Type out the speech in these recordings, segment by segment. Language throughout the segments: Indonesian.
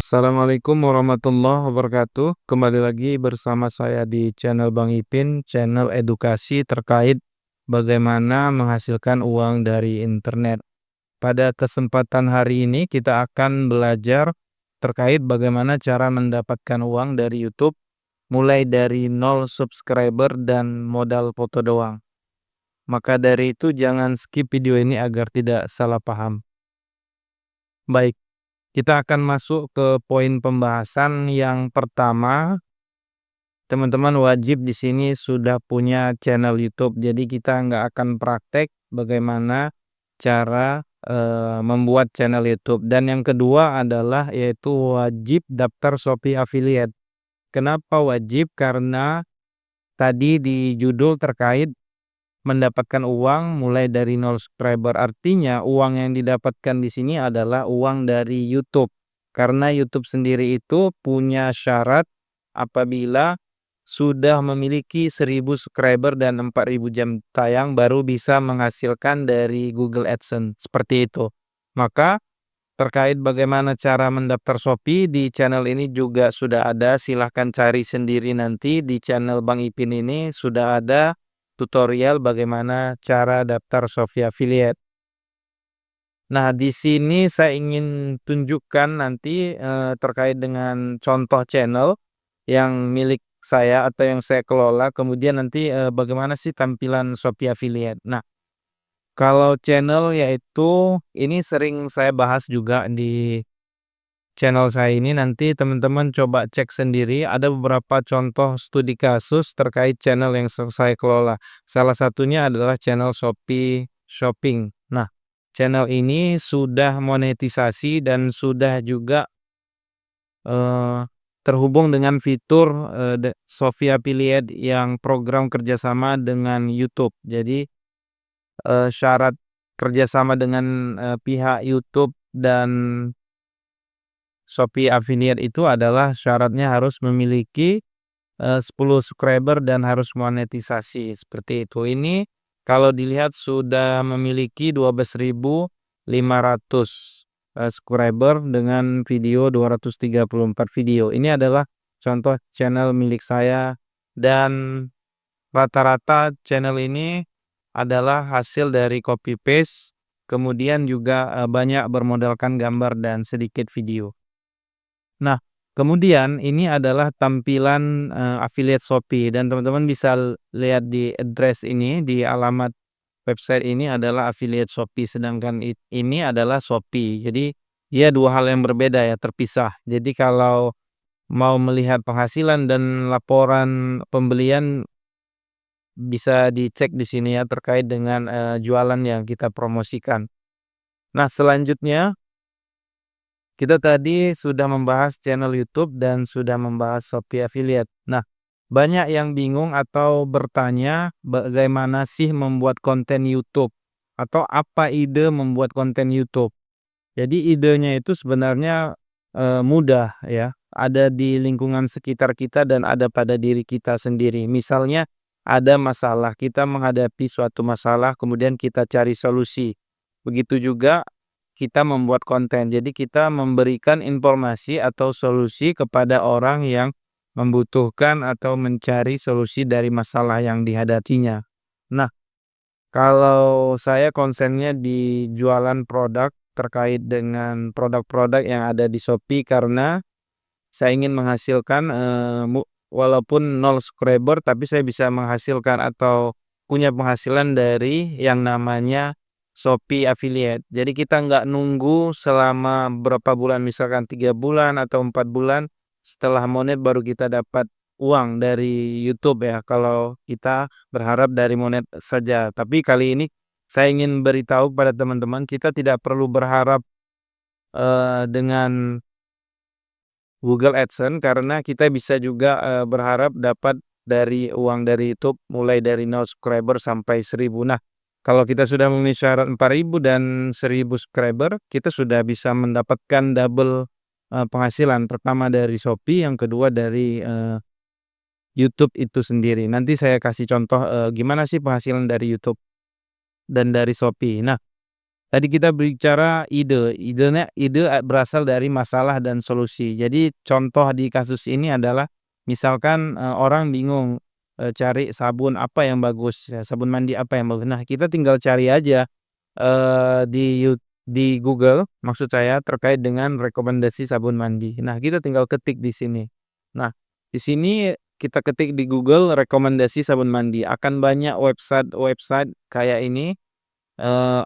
Assalamualaikum warahmatullahi wabarakatuh. Kembali lagi bersama saya di channel Bang Ipin, channel edukasi terkait bagaimana menghasilkan uang dari internet. Pada kesempatan hari ini kita akan belajar terkait bagaimana cara mendapatkan uang dari YouTube mulai dari 0 subscriber dan modal foto doang. Maka dari itu jangan skip video ini agar tidak salah paham. Baik, kita akan masuk ke poin pembahasan yang pertama. Teman-teman wajib di sini sudah punya channel YouTube. Jadi kita nggak akan praktek bagaimana cara membuat channel YouTube. Dan yang kedua adalah yaitu wajib daftar Shopee Affiliate. Kenapa wajib? Karena tadi di judul terkait mendapatkan uang mulai dari 0 subscriber. Artinya uang yang didapatkan di sini adalah uang dari YouTube. Karena YouTube sendiri itu punya syarat apabila sudah memiliki 1.000 subscriber dan 4.000 jam tayang baru bisa menghasilkan dari Google AdSense. Seperti itu. Maka terkait bagaimana cara mendaftar Shopee di channel ini juga sudah ada. Silahkan cari sendiri nanti di channel Bang Ipin ini sudah ada tutorial bagaimana cara daftar Shopee Affiliate. Nah, di sini saya ingin tunjukkan nanti terkait dengan contoh channel yang milik saya atau yang saya kelola, kemudian nanti bagaimana sih tampilan Shopee Affiliate. Nah, kalau channel yaitu ini sering saya bahas juga di channel saya ini, nanti teman-teman coba cek sendiri, ada beberapa contoh studi kasus terkait channel yang saya kelola. Salah satunya adalah channel Shopee Shopping. Nah, channel ini sudah monetisasi dan sudah juga eee, terhubung dengan fitur Shopee Affiliate yang program kerjasama dengan YouTube. Jadi, syarat kerjasama dengan pihak YouTube dan Shopee Affiliate itu adalah syaratnya harus memiliki 10 subscriber dan harus monetisasi, seperti itu. Ini kalau dilihat sudah memiliki 12.500 subscriber dengan video 234 video. Ini adalah contoh channel milik saya dan rata-rata channel ini adalah hasil dari copy paste, kemudian juga banyak bermodalkan gambar dan sedikit video. Nah, kemudian ini adalah tampilan affiliate Shopee dan teman-teman bisa lihat di address ini, di alamat website ini adalah affiliate Shopee, sedangkan ini adalah Shopee. Jadi, dia dua hal yang berbeda ya, terpisah. Jadi kalau mau melihat penghasilan dan laporan pembelian bisa dicek di sini ya terkait dengan jualan yang kita promosikan. Nah, selanjutnya kita tadi sudah membahas channel YouTube dan sudah membahas Shopee Affiliate. Nah, banyak yang bingung atau bertanya bagaimana sih membuat konten YouTube atau apa ide membuat konten YouTube. Jadi idenya itu sebenarnya mudah ya, ada di lingkungan sekitar kita dan ada pada diri kita sendiri. Misalnya ada masalah, kita menghadapi suatu masalah kemudian kita cari solusi. Begitu juga kita membuat konten. Jadi kita memberikan informasi atau solusi kepada orang yang membutuhkan atau mencari solusi dari masalah yang dihadapinya. Nah, kalau saya konsennya di jualan produk terkait dengan produk-produk yang ada di Shopee karena saya ingin menghasilkan walaupun 0 subscriber tapi saya bisa menghasilkan atau punya penghasilan dari yang namanya Shopee Affiliate. Jadi kita nggak nunggu selama berapa bulan, misalkan 3 bulan atau 4 bulan setelah monet baru kita dapat uang dari YouTube ya, kalau kita berharap dari monet saja. Tapi kali ini saya ingin beritahu kepada teman-teman, kita tidak perlu berharap dengan Google AdSense karena kita bisa juga berharap dapat dari uang dari YouTube mulai dari 0 subscriber sampai 1.000. Nah, kalau kita sudah memenuhi syarat 4.000 dan 1.000 subscriber, kita sudah bisa mendapatkan double penghasilan. Pertama dari Shopee, yang kedua dari YouTube itu sendiri. Nanti saya kasih contoh gimana sih penghasilan dari YouTube dan dari Shopee. Nah, Tadi kita bicara ide berasal dari masalah dan solusi. Jadi contoh di kasus ini adalah misalkan, orang bingung, cari sabun apa yang bagus, ya sabun mandi apa yang bagus. Nah, kita tinggal cari aja, di Google maksud saya terkait dengan rekomendasi sabun mandi. Nah, kita tinggal ketik di sini. Nah, di sini kita ketik di Google rekomendasi sabun mandi, akan banyak website-website kayak ini,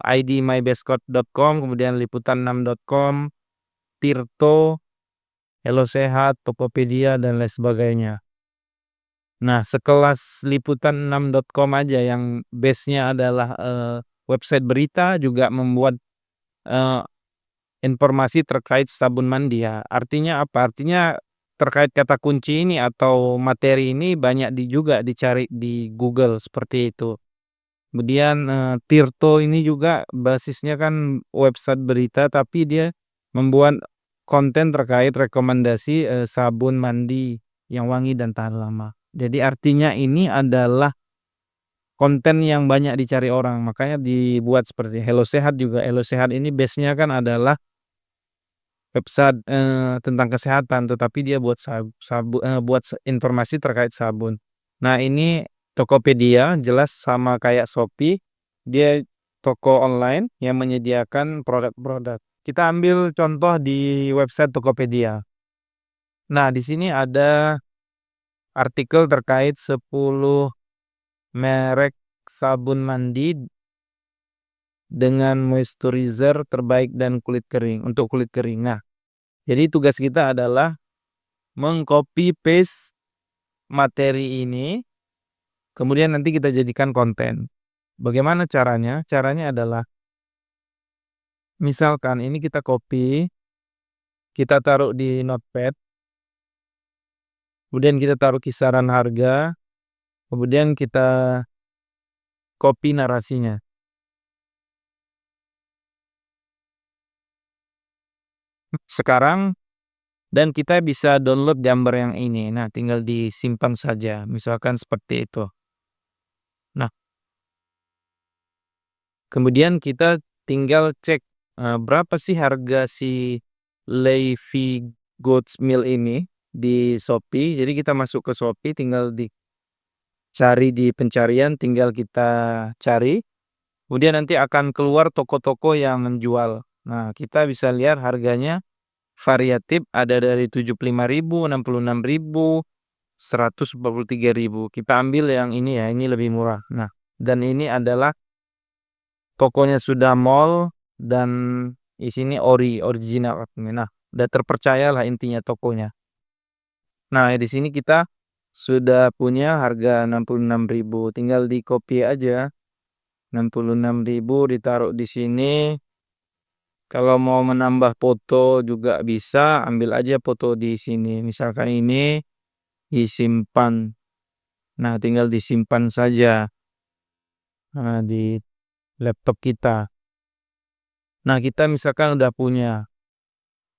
idmybestcode.com, kemudian liputan6.com, Tirto, Hello Sehat, Tokopedia, dan lain sebagainya. Nah, sekelas liputan6.com aja yang base-nya adalah, website berita juga membuat, eee, informasi terkait sabun mandi ya. Artinya apa? Artinya terkait kata kunci ini atau materi ini banyak juga dicari di Google, seperti itu. Kemudian, Tirto ini juga basisnya kan website berita, tapi dia membuat konten terkait rekomendasi, sabun mandi yang wangi dan tahan lama. Jadi artinya ini adalah konten yang banyak dicari orang, makanya dibuat seperti Hello Sehat juga. Hello Sehat ini base-nya kan adalah website, tentang kesehatan, tetapi dia buat buat informasi terkait sabun. Nah, ini Tokopedia jelas sama kayak Shopee, dia toko online yang menyediakan produk-produk. Kita ambil contoh di website Tokopedia. Nah, di sini ada artikel terkait 10 merek sabun mandi dengan moisturizer terbaik dan kulit kering untuk kulit kering. Nah, jadi tugas kita adalah meng-copy paste materi ini, kemudian nanti kita jadikan konten. Bagaimana caranya? Caranya adalah misalkan ini kita copy, kita taruh di notepad, kemudian kita taruh kisaran harga, kemudian kita copy narasinya. Sekarang dan kita bisa download gambar yang ini. Nah, tinggal disimpan saja, misalkan seperti itu. Nah, kemudian kita tinggal cek, berapa sih harga si Levi Goats Meal ini di Shopee. Jadi kita masuk ke Shopee, tinggal dicari di pencarian, tinggal kita cari, kemudian nanti akan keluar toko-toko yang menjual. Nah, kita bisa lihat harganya variatif, ada dari 75.000, 66.000, 143.000. Kita ambil yang ini ya, ini lebih murah. Nah, dan ini adalah tokonya sudah mall dan di sini original. Nah, udah terpercaya lah intinya tokonya. Nah, di sini kita sudah punya harga 66.000, tinggal di-copy aja. 66.000 ditaruh di sini. Kalau mau menambah foto juga bisa, ambil aja foto di sini. Misalkan ini disimpan. Nah, tinggal disimpan saja, di laptop kita. Nah, kita misalkan udah punya.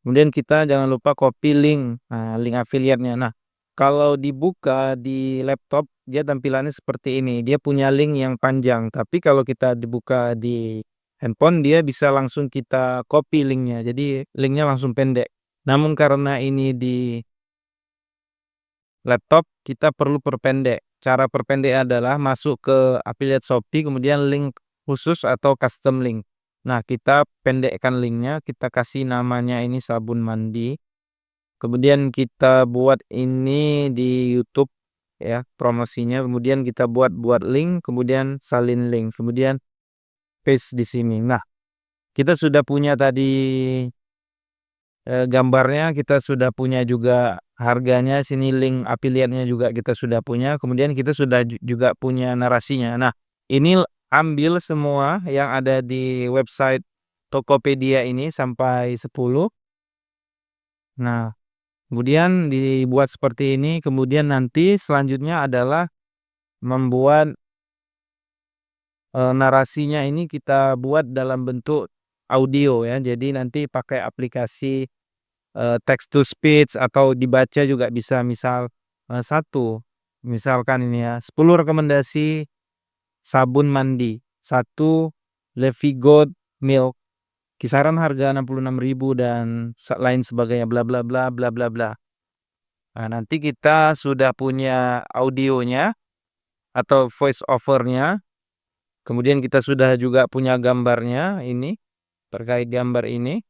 Kemudian kita jangan lupa copy link, link affiliate-nya. Nah, kalau dibuka di laptop, dia tampilannya seperti ini. Dia punya link yang panjang, tapi kalau kita dibuka di handphone, dia bisa langsung kita copy linknya. Jadi linknya langsung pendek. Namun karena ini di laptop, kita perlu perpendek. Cara perpendek adalah masuk ke affiliate Shopee, kemudian link khusus atau custom link. Nah, kita pendekkan linknya, kita kasih namanya ini sabun mandi. Kemudian kita buat ini di YouTube ya, promosinya. Kemudian kita buat link, kemudian salin link, kemudian paste di sini. Nah, kita sudah punya tadi, gambarnya, kita sudah punya juga harganya, sini link affiliate-nya juga kita sudah punya, kemudian kita sudah juga punya narasinya. Nah, ini ambil semua yang ada di website Tokopedia ini sampai 10. Nah, kemudian dibuat seperti ini, kemudian nanti selanjutnya adalah membuat, narasinya ini kita buat dalam bentuk audio ya. Jadi nanti pakai aplikasi, text to speech atau dibaca juga bisa. Misal, 1, misalkan ini ya, 10 rekomendasi sabun mandi, 1 Levigold Milk, kisaran harga 66.000 dan lain sebagainya bla bla bla bla bla bla. Nah, nanti kita sudah punya audionya atau voice over-nya, kemudian kita sudah juga punya gambarnya ini, terkait gambar ini.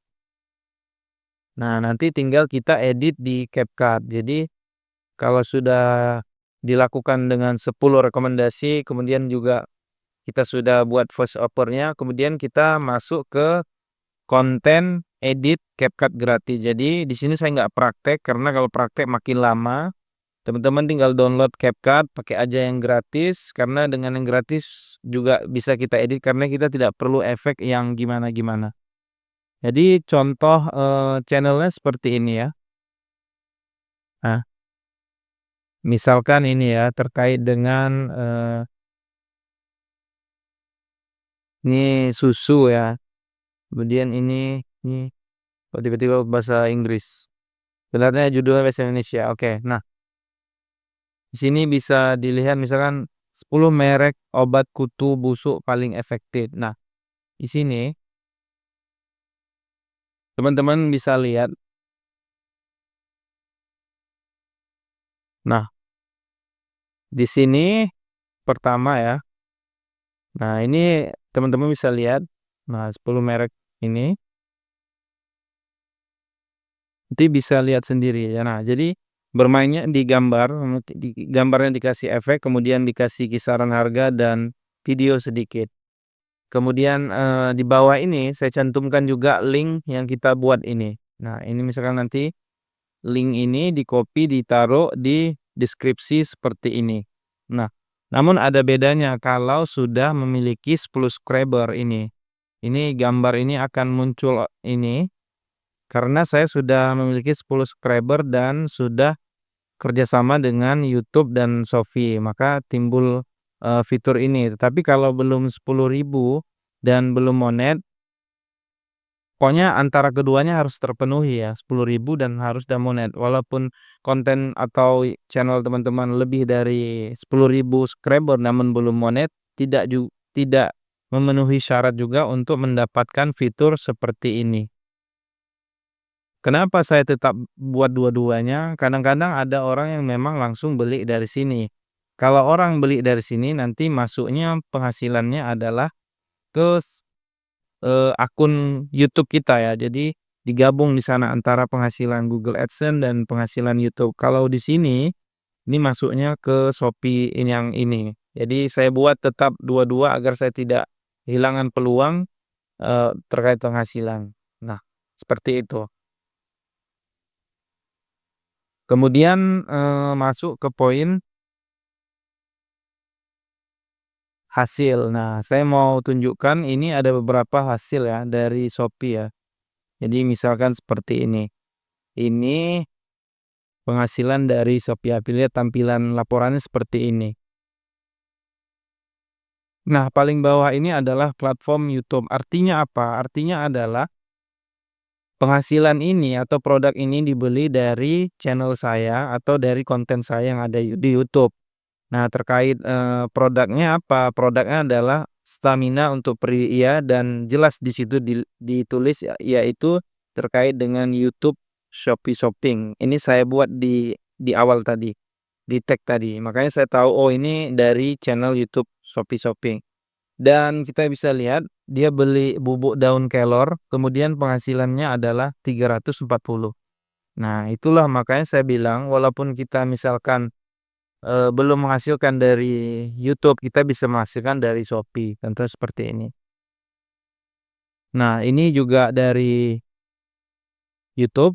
Nah, nanti tinggal kita edit di CapCut. Jadi, kalau sudah dilakukan dengan 10 rekomendasi, kemudian juga kita sudah buat voice over-nya, kemudian kita masuk ke konten edit CapCut gratis. Jadi, di sini saya nggak praktek, karena kalau praktek makin lama. Teman-teman tinggal download CapCut, pakai aja yang gratis, karena dengan yang gratis juga bisa kita edit, karena kita tidak perlu efek yang gimana-gimana. Jadi contoh, channel-nya seperti ini ya. Nah, misalkan ini ya, terkait dengan, ini susu ya, kemudian ini kok tiba-tiba bahasa Inggris. Sebenarnya judulnya bahasa Indonesia, oke. Nah, di sini bisa dilihat misalkan 10 merek obat kutu busuk paling efektif. Nah, di sini teman-teman bisa lihat. Nah, di sini pertama ya. Nah, ini teman-teman bisa lihat. Nah, 10 merek ini nanti bisa lihat sendiri ya. Nah, jadi bermainnya di gambar, di gambarnya dikasih efek, kemudian dikasih kisaran harga dan video sedikit. Kemudian, di bawah ini saya cantumkan juga link yang kita buat ini. Nah, ini misalkan nanti link ini di-copy, ditaruh di deskripsi seperti ini. Nah, namun ada bedanya kalau sudah memiliki 10 subscriber ini. Ini gambar ini akan muncul ini, karena saya sudah memiliki 10 subscriber dan sudah kerjasama dengan YouTube dan Shopee, maka timbul, fitur ini. Tetapi kalau belum 10.000 dan belum monet, pokoknya antara keduanya harus terpenuhi ya, 10.000 dan harus dan monet. Walaupun konten atau channel teman-teman lebih dari 10.000 subscriber namun belum monet, tidak memenuhi syarat juga untuk mendapatkan fitur seperti ini. Kenapa saya tetap buat dua-duanya? Kadang-kadang ada orang yang memang langsung beli dari sini. Kalau orang beli dari sini nanti masuknya penghasilannya adalah ke akun YouTube kita ya. Jadi digabung di sana antara penghasilan Google AdSense dan penghasilan YouTube. Kalau di sini, ini masuknya ke Shopee ini yang ini. Jadi saya buat tetap dua-dua agar saya tidak kehilangan peluang, terkait penghasilan. Nah, seperti itu. Kemudian, masuk ke poin hasil. Nah, saya mau tunjukkan ini ada beberapa hasil ya dari Shopee ya. Jadi misalkan seperti ini. Ini penghasilan dari Shopee Affiliate, tampilan laporannya seperti ini. Nah, paling bawah ini adalah platform YouTube. Artinya apa? Artinya adalah penghasilan ini atau produk ini dibeli dari channel saya atau dari konten saya yang ada di YouTube. Nah, terkait, produknya apa? Produknya adalah stamina untuk pria dan jelas di situ ditulis yaitu terkait dengan YouTube Shopee Shopping. Ini saya buat di awal tadi, di tag tadi. Makanya saya tahu, oh ini dari channel YouTube Shopee Shopping. Dan kita bisa lihat dia beli bubuk daun kelor, kemudian penghasilannya adalah 340. Nah, itulah makanya saya bilang walaupun kita misalkan belum menghasilkan dari YouTube, kita bisa menghasilkan dari Shopee, contohnya seperti ini. Nah, ini juga dari YouTube,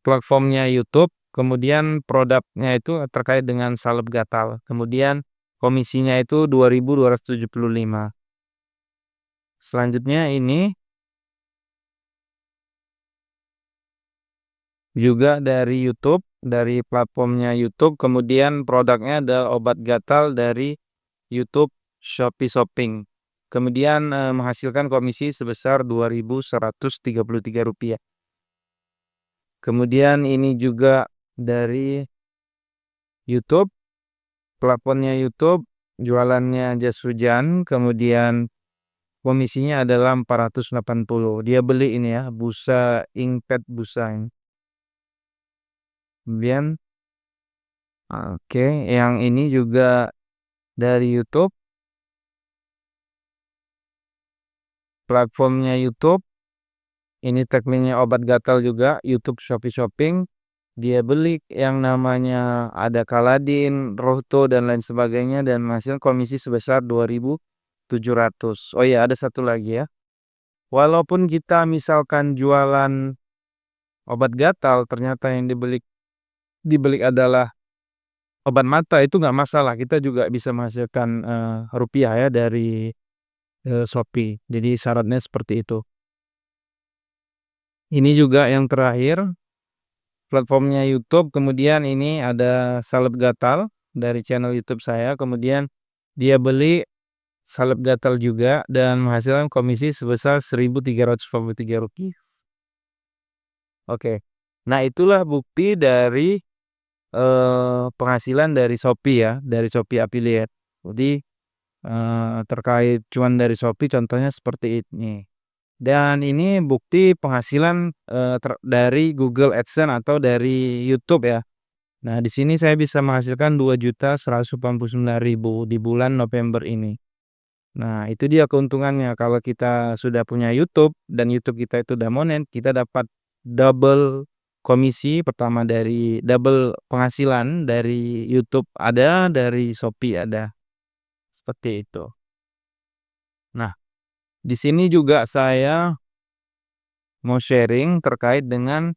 platformnya YouTube, kemudian produknya itu terkait dengan salep gatal, kemudian komisinya itu 2.275. Selanjutnya ini juga dari YouTube, dari platformnya YouTube, kemudian produknya adalah obat gatal dari YouTube Shopee Shopping. Kemudian, menghasilkan komisi sebesar Rp2.133. Kemudian ini juga dari YouTube, platformnya YouTube, jualannya jas hujan, kemudian komisinya adalah 480. Dia beli ini ya, busa inkpad busa ini. Kemudian oke, yang ini juga dari YouTube, platformnya YouTube. Ini tekniknya obat gatal juga, YouTube Shopee Shopping. Dia beli yang namanya ada Kaladin, Rohto dan lain sebagainya dan menghasilkan komisi sebesar 2.700. Oh iya, ada satu lagi ya. Walaupun kita misalkan jualan obat gatal, ternyata yang dibeli adalah obat mata, itu nggak masalah. Kita juga bisa menghasilkan rupiah ya dari Shopee. Jadi syaratnya seperti itu. Ini juga yang terakhir, platformnya YouTube. Kemudian ini ada salep gatal dari channel YouTube saya. Kemudian dia beli salep gatal juga dan menghasilkan komisi sebesar Rp1.343. Oke. Nah, itulah bukti dari penghasilan dari Shopee ya, dari Shopee Affiliate. Jadi terkait cuan dari Shopee contohnya seperti ini. Dan ini bukti penghasilan dari Google AdSense atau dari YouTube ya. Nah, di sini saya bisa menghasilkan 2.189.000 di bulan November ini. Nah, itu dia keuntungannya kalau kita sudah punya YouTube dan YouTube kita itu udah monet, kita dapat double komisi. Pertama dari double penghasilan dari YouTube ada, dari Shopee ada. Seperti itu. Nah, di sini juga saya mau sharing terkait dengan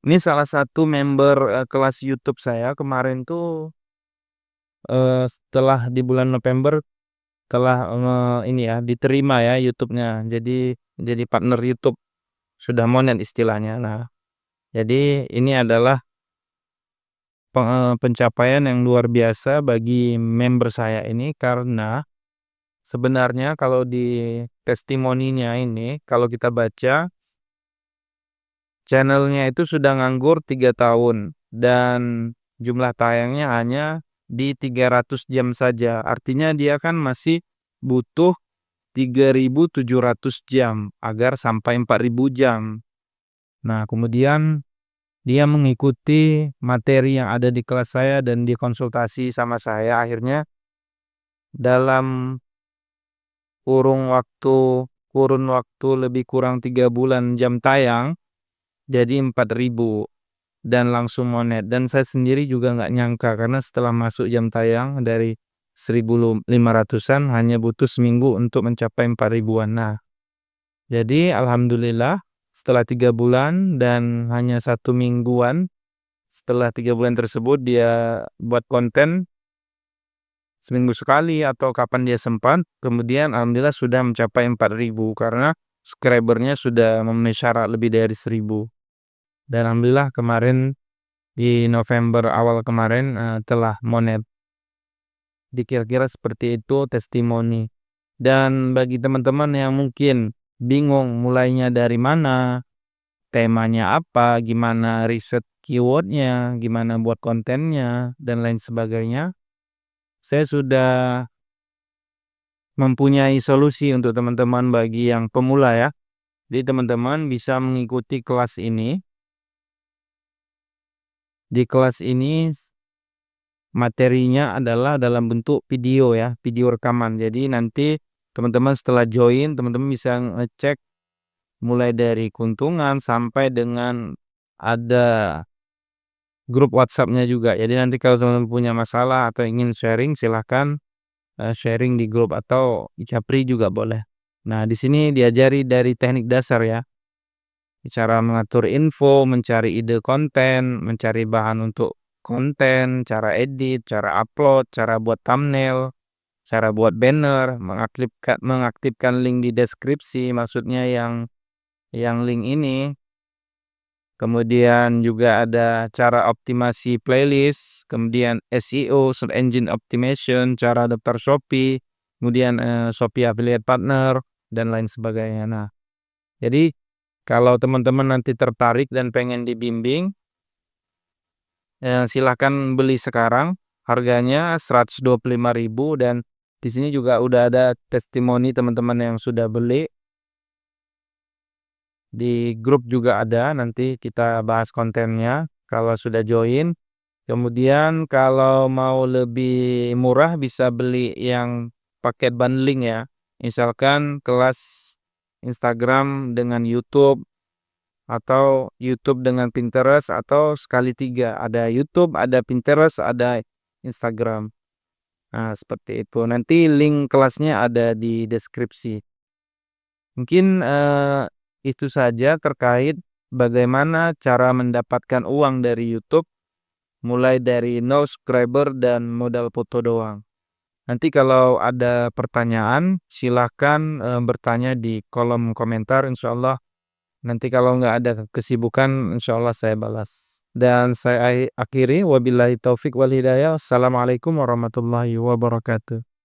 ini salah satu member kelas YouTube saya kemarin tuh setelah di bulan November telah ini ya diterima ya YouTube-nya. Jadi partner YouTube, sudah monet istilahnya. Nah, jadi ini adalah pencapaian yang luar biasa bagi member saya ini karena sebenarnya kalau di testimoninya ini kalau kita baca channelnya itu sudah nganggur 3 tahun dan jumlah tayangnya hanya di 300 jam saja. Artinya dia kan masih butuh 3.700 jam agar sampai 4.000 jam. Nah, kemudian dia mengikuti materi yang ada di kelas saya dan dia konsultasi sama saya. Akhirnya dalam kurun waktu lebih kurang 3 bulan jam tayang jadi 4.000 dan langsung monet. Dan saya sendiri juga nggak nyangka karena setelah masuk jam tayang dari 1.500-an hanya butuh seminggu untuk mencapai 4.000-an. Nah, jadi alhamdulillah setelah 3 bulan dan hanya 1 mingguan setelah 3 bulan tersebut dia buat konten seminggu sekali atau kapan dia sempat, kemudian alhamdulillah sudah mencapai 4.000 karena subscribernya sudah memenuhi syarat lebih dari 1.000. Dan alhamdulillah kemarin di November awal kemarin telah monet. Dikira-kira seperti itu testimoni. Dan bagi teman-teman yang mungkin bingung mulainya dari mana, temanya apa, gimana riset keywordnya, gimana buat kontennya, dan lain sebagainya, saya sudah mempunyai solusi untuk teman-teman bagi yang pemula ya. Jadi teman-teman bisa mengikuti kelas ini. Di kelas ini materinya adalah dalam bentuk video ya, video rekaman. Jadi nanti teman-teman setelah join, teman-teman bisa ngecek mulai dari keuntungan sampai dengan ada grup WhatsApp-nya juga. Jadi nanti kalau teman-teman punya masalah atau ingin sharing, silahkan sharing di grup atau japri juga boleh. Nah, di sini diajari dari teknik dasar ya. Cara mengatur info, mencari ide konten, mencari bahan untuk konten, cara edit, cara upload, cara buat thumbnail, cara buat banner, mengaktifkan link di deskripsi, maksudnya yang link ini. Kemudian juga ada cara optimasi playlist, kemudian SEO, search engine optimization, cara daftar Shopee, kemudian Shopee Affiliate Partner dan lain sebagainya. Nah, jadi kalau teman-teman nanti tertarik dan pengen dibimbing, silahkan beli sekarang. Harganya 125.000 dan Di sini juga udah ada testimoni teman-teman yang sudah beli. Di grup juga ada, nanti kita bahas kontennya kalau sudah join. Kemudian kalau mau lebih murah bisa beli yang paket bundling ya. Misalkan kelas Instagram dengan YouTube atau YouTube dengan Pinterest atau sekali 3. Ada YouTube, ada Pinterest, ada Instagram. Nah, seperti itu. Nanti link kelasnya ada di deskripsi. Mungkin itu saja terkait bagaimana cara mendapatkan uang dari YouTube, mulai dari nol subscriber dan modal foto doang. Nanti kalau ada pertanyaan silakan bertanya di kolom komentar, insyaallah nanti kalau nggak ada kesibukan insyaallah saya balas. Dan saya akhiri, wabillahi taufik wal hidayah. Assalamualaikum warahmatullahi wabarakatuh.